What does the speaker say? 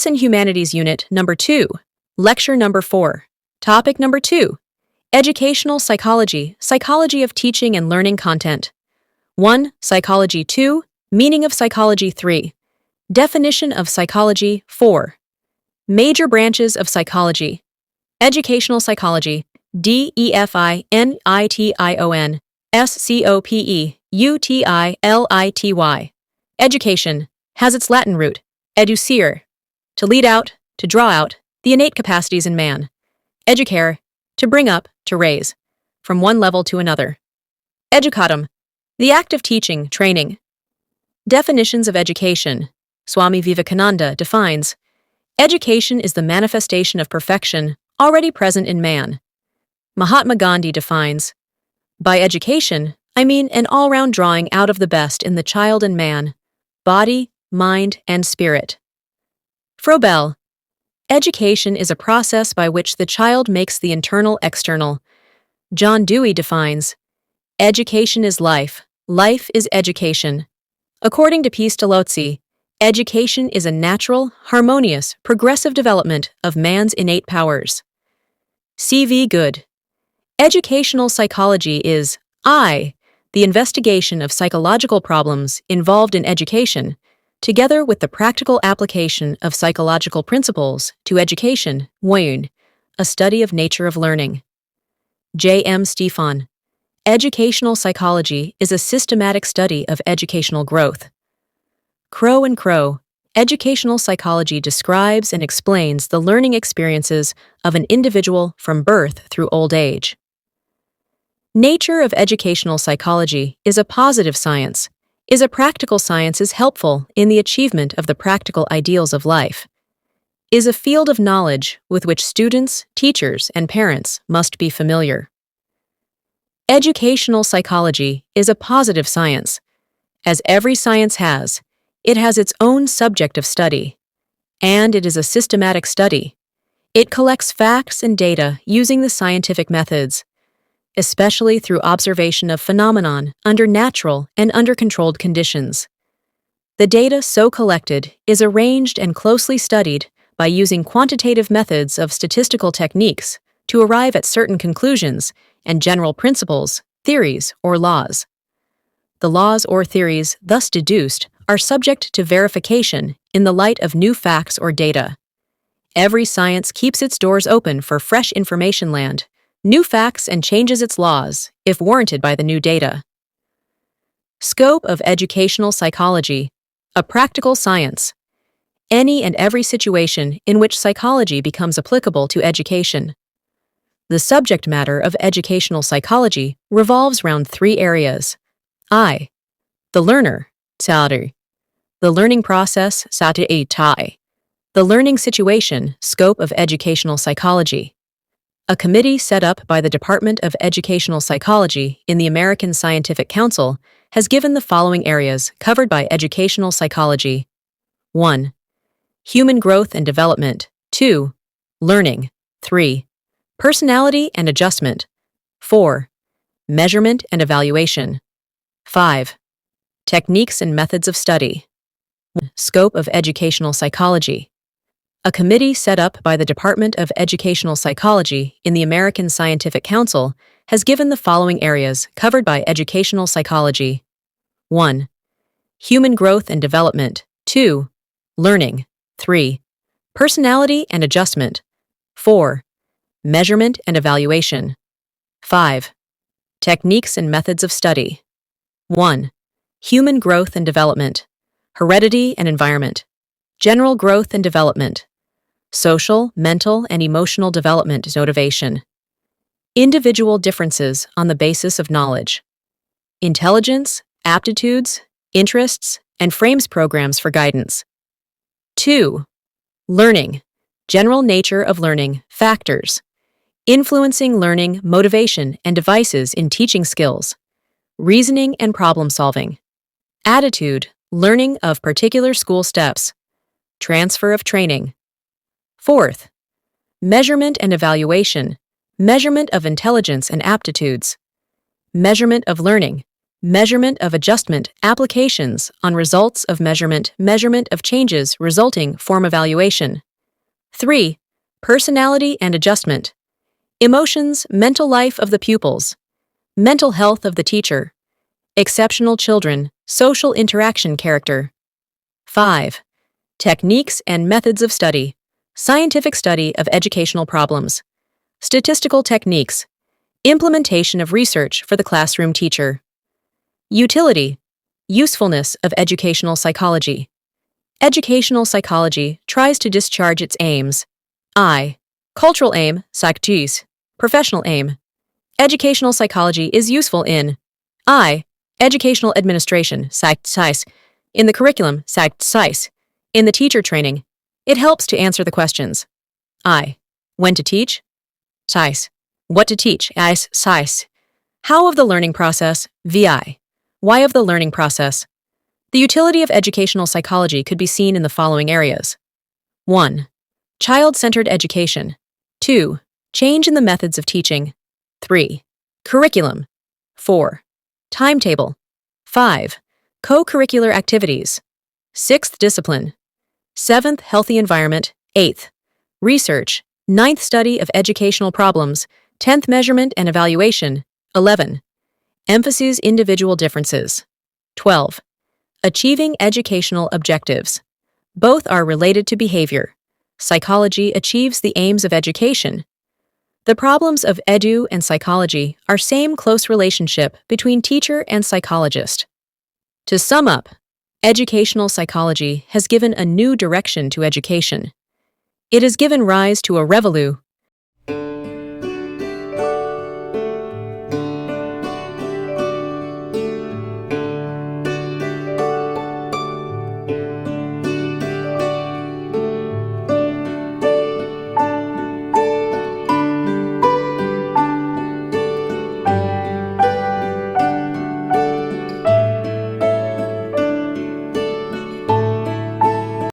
Arts and Humanities Unit Number 2, Lecture Number 4. Topic Number 2, Educational Psychology, Psychology of Teaching and Learning Content. 1. Psychology 2, Meaning of Psychology 3. Definition of Psychology 4. Major branches of psychology. Educational psychology, DEFINITION, SCOPEUTILITY. Education has its Latin root, educere, to lead out, to draw out, the innate capacities in man. Educare, to bring up, to raise, from one level to another. Educatum, the act of teaching, training. Definitions of education. Swami Vivekananda defines, education is the manifestation of perfection already present in man. Mahatma Gandhi defines, by education, I mean an all-round drawing out of the best in the child and man, body, mind, and spirit. Froebel, education is a process by which the child makes the internal external. John Dewey defines, education is life, life is education. According to Pestalozzi, education is a natural, harmonious, progressive development of man's innate powers. C.V. Good, educational psychology is, the investigation of psychological problems involved in education, together with the practical application of psychological principles to education, a study of nature of learning. J. M. Stephan, educational psychology is a systematic study of educational growth. Crow and Crow, educational psychology describes and explains the learning experiences of an individual from birth through old age. Nature of educational psychology is a positive science, is a practical science is helpful in the achievement of the practical ideals of life, is a field of knowledge with which students, teachers, and parents must be familiar. Educational psychology is a positive science. As every science has, it has its own subject of study, and it is a systematic study. It collects facts and data using the scientific methods, especially through observation of phenomenon under natural and under controlled conditions. The data so collected is arranged and closely studied by using quantitative methods of statistical techniques to arrive at certain conclusions and general principles, theories, or laws. The laws or theories thus deduced are subject to verification in the light of new facts or data. Every science keeps its doors open for fresh information land, new facts, and changes its laws if warranted by the new data. Scope of educational psychology, a practical science. Any and every situation in which psychology becomes applicable to education. The subject matter of educational psychology revolves around three areas. The learner, the learning process, the learning situation, scope of educational psychology. A committee set up by the Department of Educational Psychology in the American Scientific Council has given the following areas covered by educational psychology. 1. Human growth and development. 2. Learning. 3. Personality and adjustment. 4. Measurement and evaluation. 5. Techniques and methods of study. Scope of educational psychology. A committee set up by the Department of Educational Psychology in the American Scientific Council has given the following areas covered by educational psychology. 1. Human growth and development. 2. Learning. 3. Personality and adjustment. 4. Measurement and evaluation. 5. Techniques and methods of study. 1. Human growth and development. Heredity and environment. General growth and development. Social, mental, and emotional development motivation. Individual differences on the basis of knowledge. Intelligence, aptitudes, interests, and frames programs for guidance. 2. Learning. General nature of learning, factors. Influencing learning, motivation, and devices in teaching skills. Reasoning and problem solving. Attitude, learning of particular school steps. Transfer of training. 4th, measurement and evaluation, measurement of intelligence and aptitudes, measurement of learning, Measurement of adjustment, applications on results of measurement, measurement of changes resulting, form evaluation. 3. Personality and adjustment. Emotions, mental life of the pupils. Mental health of the teacher. Exceptional children, social interaction character. 5. Techniques and methods of study. Scientific study of educational problems. Statistical techniques. Implementation of research for the classroom teacher. Utility. Usefulness of educational psychology. Educational psychology tries to discharge its aims. I. Cultural aim, psychology. Professional aim. Educational psychology is useful in I. Educational administration, psych. In the curriculum, psych. In the teacher training, it helps to answer the questions. I. When to teach? Psych. What to teach? Psych. How of the learning process? VI. Why of the learning process? The utility of educational psychology could be seen in the following areas. 1. Child-centered education. 2. Change in the methods of teaching. 3. Curriculum. 4. Timetable. 5. Co-curricular activities. 6th, discipline. 7th, healthy environment. 8th, research. 9th, study of educational problems. 10th, measurement and evaluation. 11. Emphases individual differences. 12. Achieving educational objectives. Both are related to behavior. Psychology achieves the aims of education. The problems of edu and psychology are same close relationship between teacher and psychologist. To sum up, educational psychology has given a new direction to education. It has given rise to a revolution